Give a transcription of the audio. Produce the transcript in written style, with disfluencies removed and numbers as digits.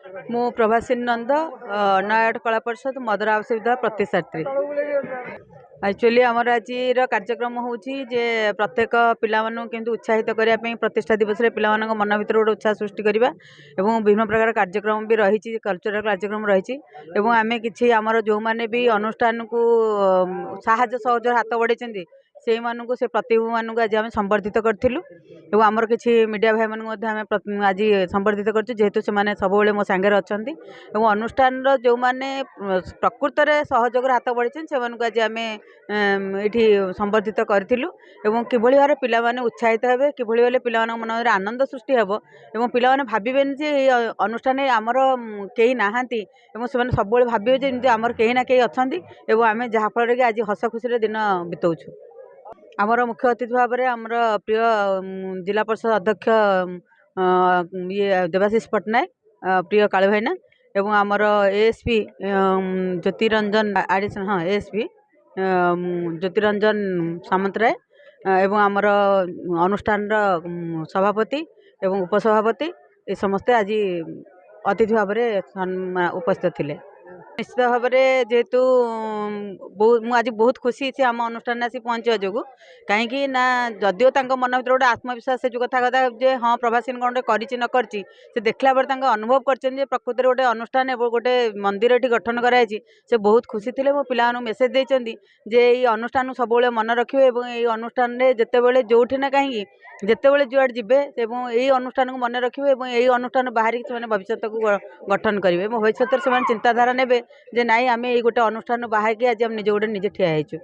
ମୁଁ ପ୍ରଭାସିନୀ ନନ୍ଦ ନୟାଗଡ଼ କଳା ପରିଷଦ ମଦର ଆବାସ ପ୍ରତିଷ୍ଠାତ୍ରୀ। एक्चुअली आमर आज कार्यक्रम हूँ जे प्रत्येक पिलामानू केमती उत्साहित करने प्रतिष्ठा दिवस में पिला मन भर गोटे उत्साह सृष्टि करवा और विभिन्न प्रकार कार्यक्रम भी रही कल्चरल कार्यक्रम रही आम कि आमर जो मैंने भी अनुष्ठान को साहाय्य सहयोग हाथ बढ़ाई से मानू से प्रतिभा मानू आज आम संबर्धित करूँ आमर किसी मीडिया भाई मानू आज संबर्धित करेतु से सब मो सांगे अच्छा और अनुष्ठान जो मैंने प्रकृत में सहयोग हाथ बढ़ाई से आज आम ये संबर्धित करूँ कि भाव पे उत्साहित हे कि भाई पे मन में आनंद सृष्टि हे और पे भावे जे अनुष्ठान आमर कहीं नहांती से सब भावे जे आमर कहीं ना कहीं अच्छा आम जहाँफल कि आज हस खुशी दिन बिताऊँ। आमर मुख्य अतिथि भाव में आमर प्रिय जिला परिषद अध्यक्ष ये देवाशीष पट्टनायक प्रिय काली भाईना एवं आमर एएसपी ज्योतिरंजन आडिशन हाँ एएसपी ज्योतिरंजन सामंतराय एवं आमर अनुष्ठान सभापति एवं उपसभापति ये समस्ते आज अतिथि भाव में उपस्थित थिले। निश्चित भाव में जेहेतु मुझे बहुत खुशी थी आम अनुष्ठान आसी पहुँचा जो कहीं जदिव मन भर गोटे आत्मविश्वास से कथा कथा जे हाँ प्रभासिनी कौन करी न कर देखला अनुभव कर प्रकृति गोटे अनुष्ठान गोटे मंदिर ये गठन कराई से बहुत खुशी थे मो पिला मेसेज देते जे ये अनुष्ठान सब मन रखिए और ये अनुष्ठान जिते जोठी ना कहीं जिते जुआड़ जी यही अनुष्ठान को मन रखिए और यही अनुष्ठान बाहर से भविष्य को गठन करेंगे भविष्य से चिंताधारा ने जे नाई आम ये गोटे अनुष्ठान बाहर आज निजे गोटे निजे ठिया।